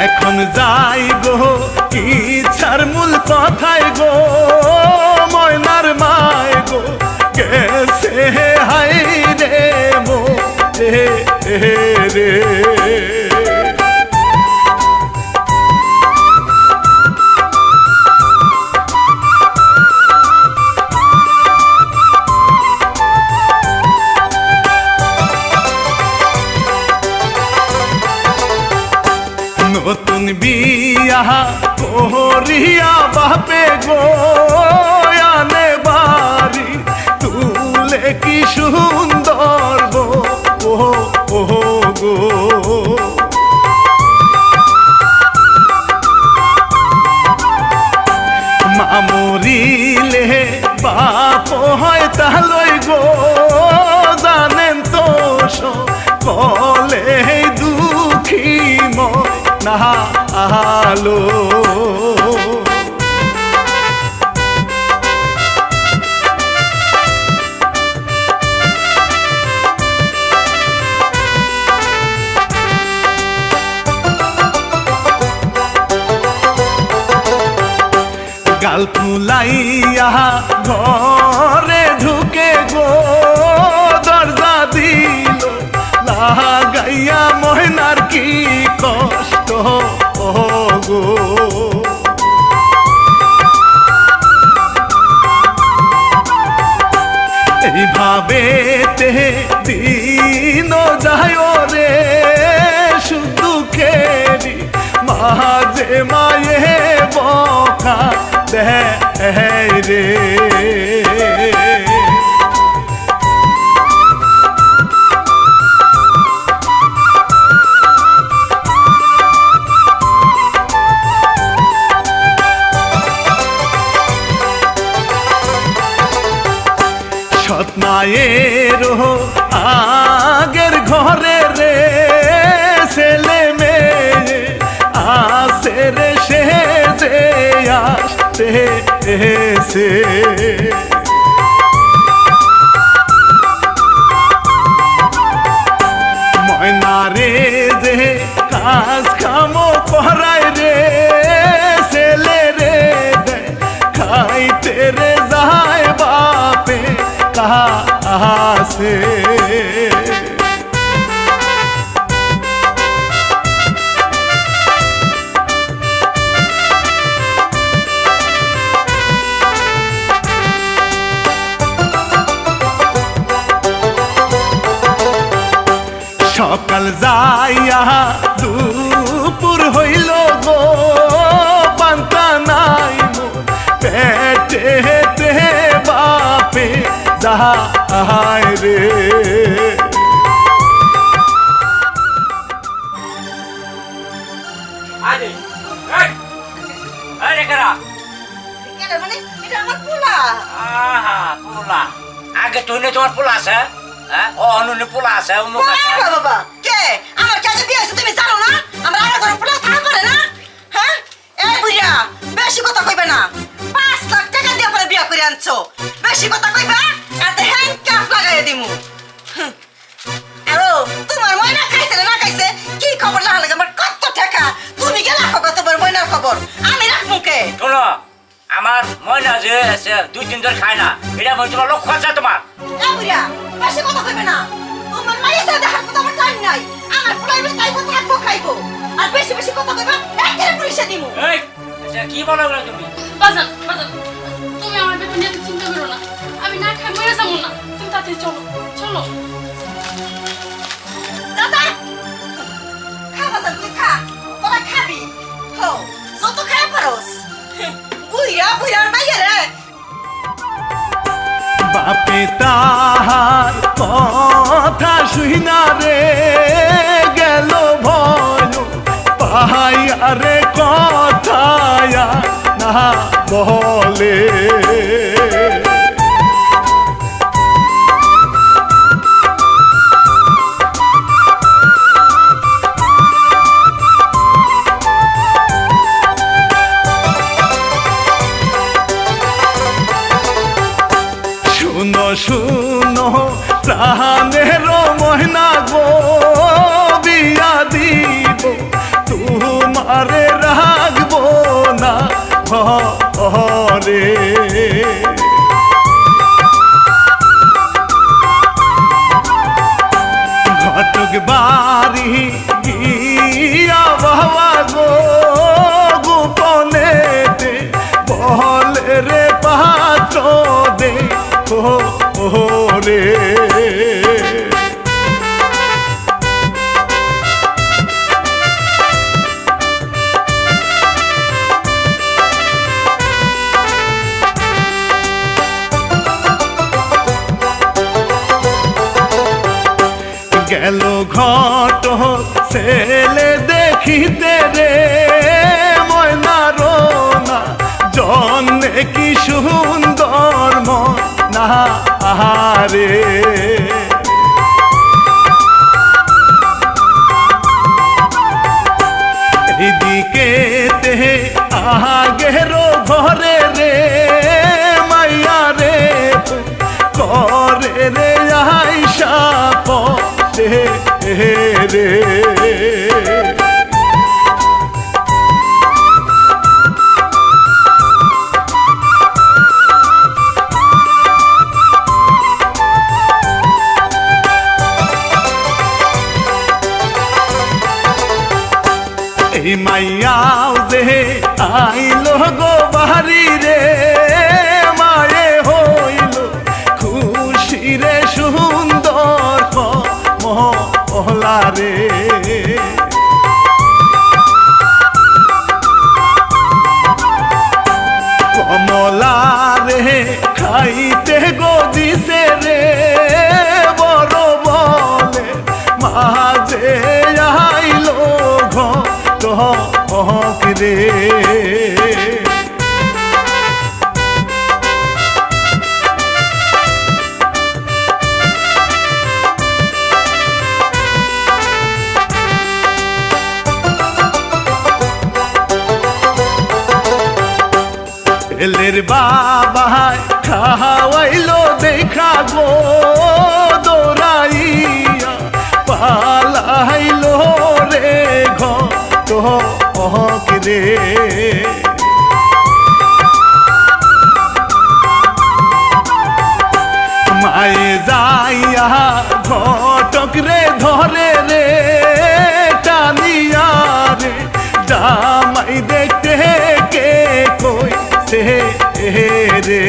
এখন যাই গো ইচ্ছার মূল কথায় গো ময়নার মায় গো গেছে হাই রে মো রে নতুন বিয়া করিয়া বাপে গো আনে বাড়ি তুলে কি সুন্দর গো ও গো মামরিলে বাপ হয় তাহলে গো জানেন তো কলে দুঃখী ময় না আলো গাল ফুলাইয়া ঘরে ঢুকে গো দরজা দিল লাগাইয়া ময়নার কি কষ্ট গো এইভাবে দিন যায় রে শুধু খেরি মাঝে মায়ে বকা দে রে সৎ মায়ের আগের ঘরে রে ছেলে মেয়ে আসে রে সে যে আসতে সে ময়না রে যে কাজ কামো করায় রে ছেলে রে খাইতে রে যায় বাপে কাছে সকাল যাইয়া দুপুর হইল গো পান্তা নাই পেটে বাপে যাহায় রে আগে তুই তোমার পোলা আছে অনুনে পোলা আছে বাবা কে আমার কাছে দিয়েছে তুমি জানো না আমরা আগে করে পোলা থাকা পারে না হ্যাঁ এই বুড়া বেশি কথা কইবে না 5 লাখ টাকা দিয়ে পরে বিয়া করে আনছো বেশি কথা কইবা এতে হ্যান্ডকাফ লাগাই দিমু আরো তোমার ময়না খাইছে না খাইছে কি খবর লাগে আমার কত টাকা তুমি গেলা খবর তোমার ময়নার খবর আমি রাখমু কে শোনো আমার ময়না যে 2-3 দিন খায় না এটা মই তোমার লক্ষ্য আছে তোমার এই বুড়া বেশি কথা কইবে না তোমার মায়ের সাথে দেখার কথা আমার টাইম নাই আমার প্রাইভেট টাইম থাকবো খাইবো আর বেশি বেশি কথা কইবা একের পুলিশে দিমু এই কি বলো তুমি বাজান তুমি আমার বেতন নিয়ে চিন্তা করো না আমি না খাই মরে যাবো না তুমি তাড়াতাড়ি চলো চলো দাদা খাবা যান তুই খা তোরা খাবি হো যত খায় পারোস বুইরার মাইয়া রে বাপে তাহার কথা শুনা রে গেল ভয় পাহাইয়া রে কথা না বলে শুনো প্রাণের মহিনা গো বিয়া দিব তোমার তোমারে রাখবো না ঘরে। ঘটক বাড়ি গিয়া বাবা গো গোপনেতে বলে রে পাত্র দে রে। গেল ঘট ছেলে দেখিতে রে ময়নার না জন্মে কি সুন্দর মনা আহারে। এদিকে তে আগের ঘরে রে মাইয়া রে করে রে আইসা রে। এই মাইয়াও যে আইলো গো বাড়ি রে মায়ে হইল খুশি রে সুন্দর মহলা রে। কমলা রে খাইতে গো দিছে রে বড় বলে মাঝে আইলো ঘক রে। ছেলের বাবা খাওয়াইলো দেখা গো দৌড়াইয়া পালাইলো রে ঘক রে। মায়ে যাইয়া ঘটক রে ধরে রে টানিয়া রে জামাই দেখতে কে কই সে রে।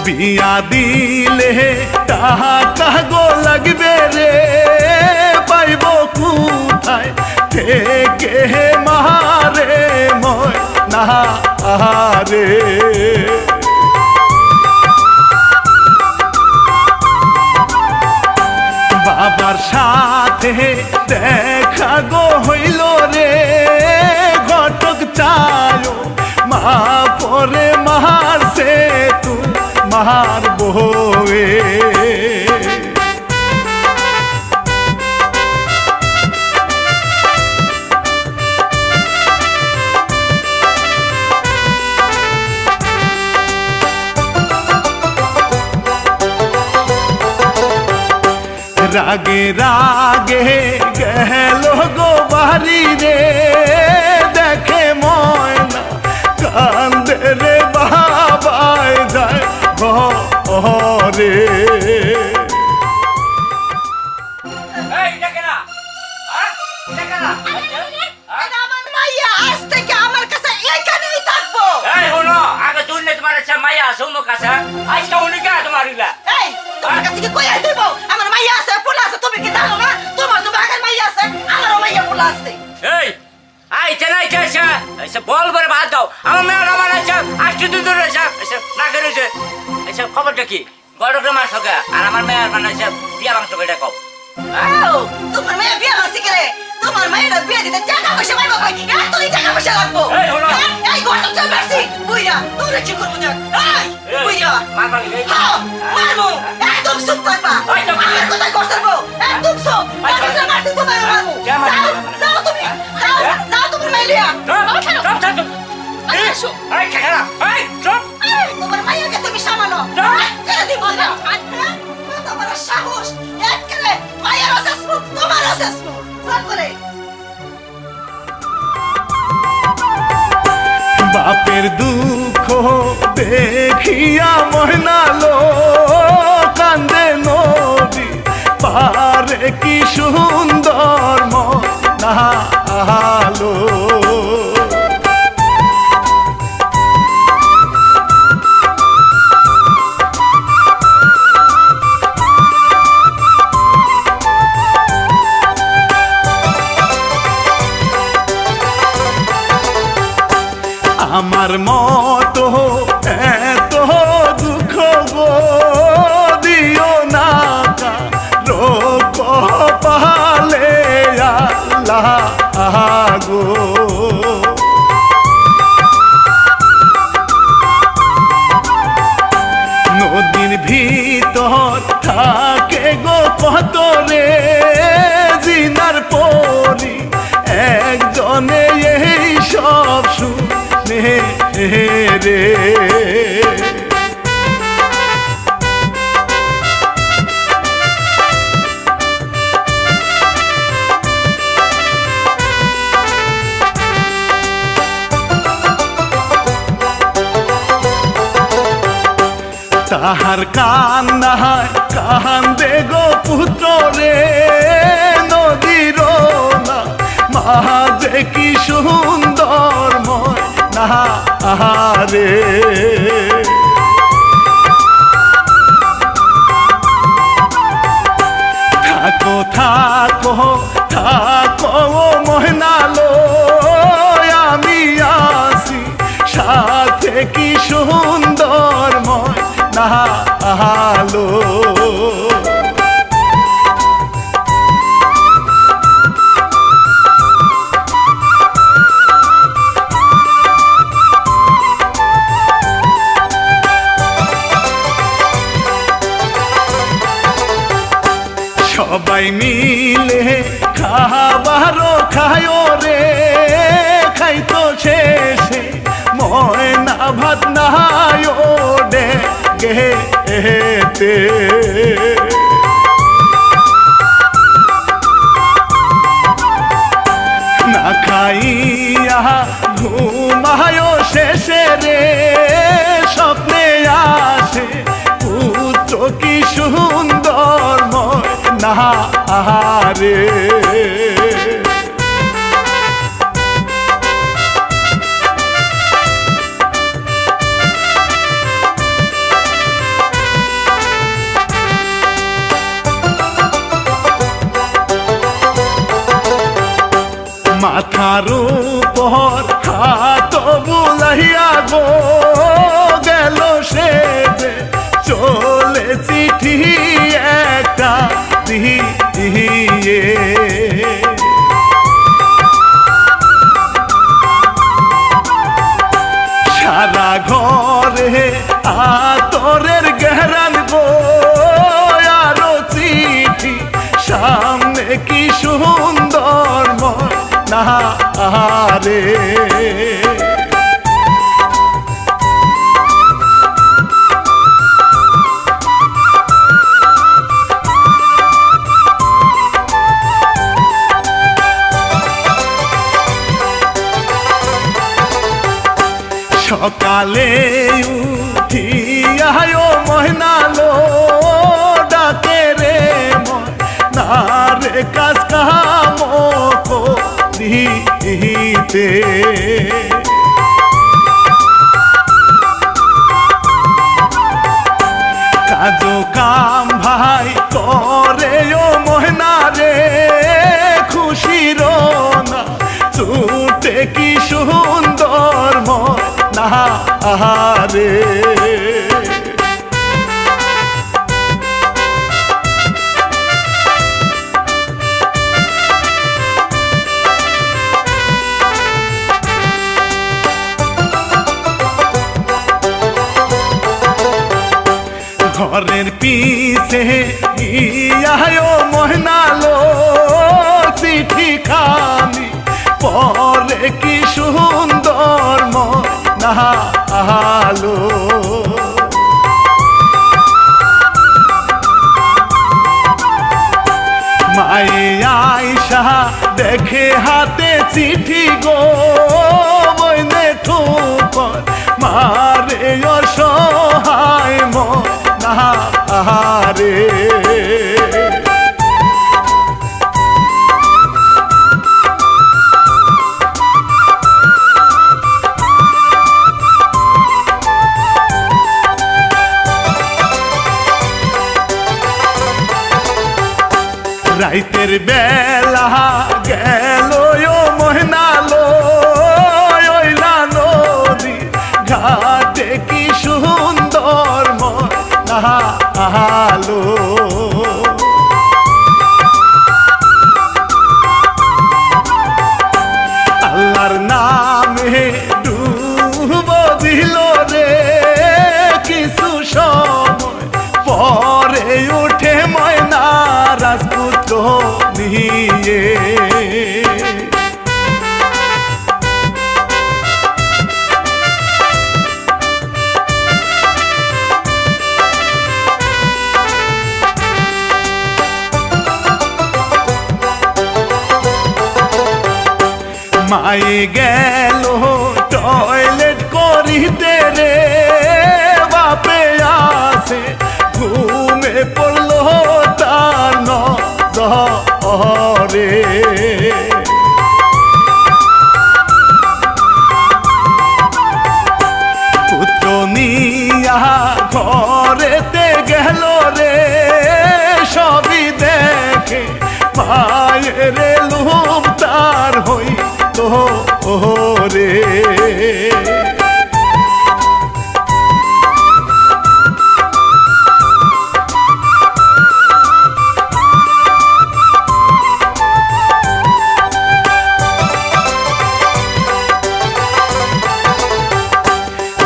বিয়া দিলে টাকা গো লাগবে রে পাইব কোথায় থেকে মারে ময় না রে। বাবার সাথে দেখা গো হইল রে ঘটক চায় মা পরে মারছে তু মার বউয়ে। রাগে রাগে গেল গো বাড়ি রে দেখে ময়না কান্দে রে বাবাই যায় ঘরে। এই দেখে না দেখে না এটা আমার মাইয়া আজ থেকে আমার কাছে এখানেই থাকবো। এই হলো আগে তুই নে তোমার কাছে মাইয়া আছে উমুক আছে আজকে উনি কে তোমার ইলা। এই তোমার কাছে কি কই আইতে বউ আমার মাইয়া আছে পোলা আছে তুমি কি জানো না তোমার তো আগের মাইয়া আছে আমারও মাইয়া পোলা আছে। এই আইতে না আইতে এসে বল করে ভাত দাও আমার মেয়ের আমার আছে আজকে দুই দূর এসে না করেছে এসে খবরটা কি গড়কে মার সকা আর আমার মেয়ের মানে বিয়া মাংস করে কও। তোমার মেয়ে বিয়া মাসি করে তোমার মেয়ের বিয়ে দিতে টাকা পয়সা পাইবো কই এত টাকা পয়সা লাগবো। এই হলো এই গড় চল মাসি বুইরা তোরে কি করব না। এই বুইরা মারবা কি হ্যাঁ মারমু একদম চুপ থাকবা আমার কথা কষ্ট করবো একদম চুপ মাসি তোমার মারমু যাও তুমি আসো। এই খেলা এই চুপ তোমার মাইয়াকে তুমি সামালো যা। করে দিব না কত বড় সাহস এক করে মাইয়ার অসেসমু তোমার অসেসমু চল করে বাপের দুঃখ দেখিয়া ময়নালো কান্দে নদী পারে কি সুন্দর মনালো আমার মতো এত দুঃখ গো দিও না রোগ পালে আল্লাহ গো নদীর ভিতর থাকে গো কত রে জিনার পরি একজনে এই সব শুনে রে তাহার কান্নায় কান্দে গো পুত্র রে নদীর না মাঝে কি সুন্দর ময় না রে থাকো থাকো থাকো মহনালো আমি আসি সাথে কি সুন্দর ময় নাহালো সবাই মিলে খাবারও খায় রে খাইতো শেষে ময়না ভাত নাহায় ডে গেতে না খাইয়া ঘুমায় শেষে রে স্বপ্নে আসে পুত্র কি সুন্দর ময়না রে মাথার উপর হাত বুলাইয়া গো গেল সে যে চলে চিঠি একটা দিয়ে সারা ঘরে আতরের গেরান গো আরো চিঠি সামনে কি সুন্দর না রে সকালে উঠিয়ায় মহনালো ডাকে রে ময়না রে কাজ কাম দিতে কাজ কাম ভাই করে ও মহনা রে খুশির না ছুটে কি সুন্দর ময়না রে ঘরের পিছে ইয়ায় মহনালো চিঠি খানি পরে কি সুন্দর ময়না হাতে চিঠি গো বইনে ঠুকর মারে অসহায় মনাহারে রাইতের বেলা গেল মহনালো ওইলা নদী ঘাটে কি সুন্দর মনাহালো আল্লাহর নামে ডুব দিল রে কিছু সময় পরে উঠে ময়না রাজপুত্র নিয়ে মায়ে গেল টয়লেট করিতে রে বাপে আসে ঘুমে পড়লো তার নজরে পুত্র নিয়া ঘরেতে গেল রে সবই দেখে মায়ের লুম তার হই তো রে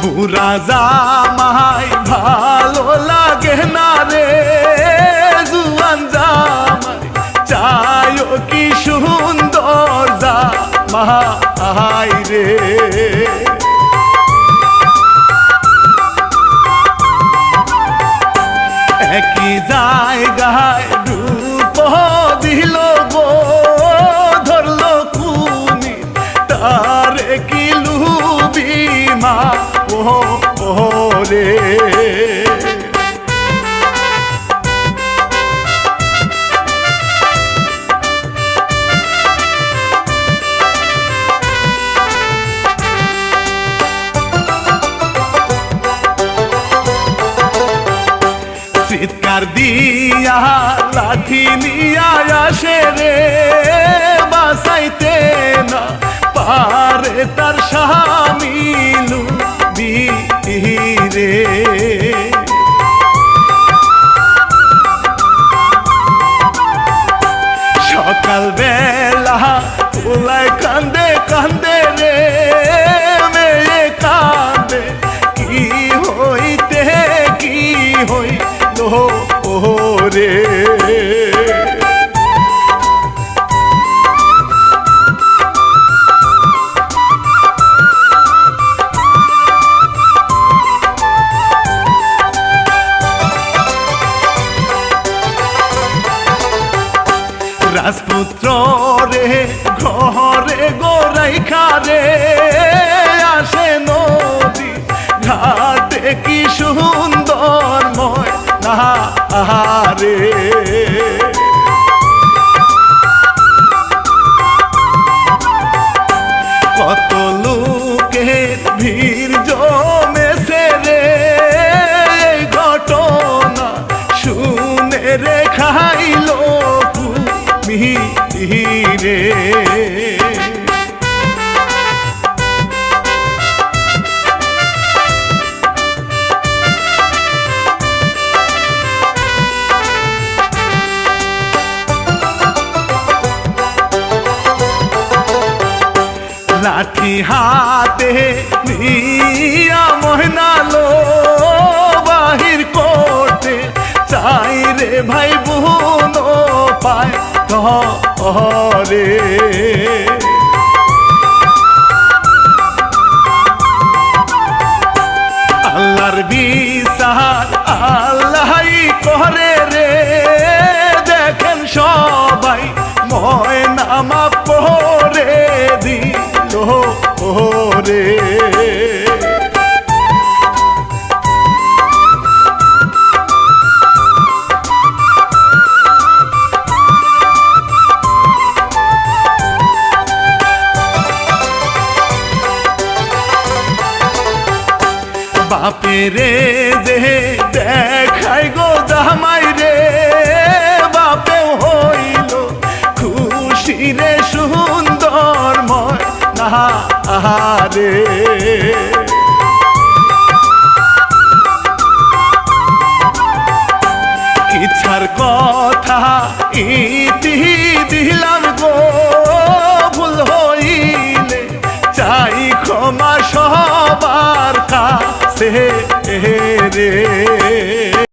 বুড়া জামাই ভালো লাগে না রে জুয়ান জামাই চায়ও কি সুন্দর জামাই রে একই জায়গায় ডুব দিল গো ধরলো কুনি তারে কি লুবি মা ও রে চিৎকার দিয়া লাঠি নিয়া আসে রে বাসাইতে না পারে তার স্বামীলু রে সকাল বেলা ওলাই কান্দে কান্দে রে মেয়ে কান্দে কি হইতে কি হইল রে রাজপুত্র রে ঘরে গোরাই খারে আসে নদী ঘাটে কি সুন্দর ময়নাহারে কত লোকের ভিড় জমেছে রে ঘটনা শুনে রে খাইলো রে লাঠি হাতে নিয়া মহনালো বাহির করতে চাই রে ভাই বোন পায় রে আল্লাহর বিচার আল্লাহই করে রে দেখেন সবাই ময়না মা বাপে রে যে দেখাই গো জামাই রে বাপে হইল খুশি রে সুন্দর ময় না রে ইচ্ছার কথা ইতি দিলাম গো ভুল হইলে চাই ক্ষমা সবার কাছে রে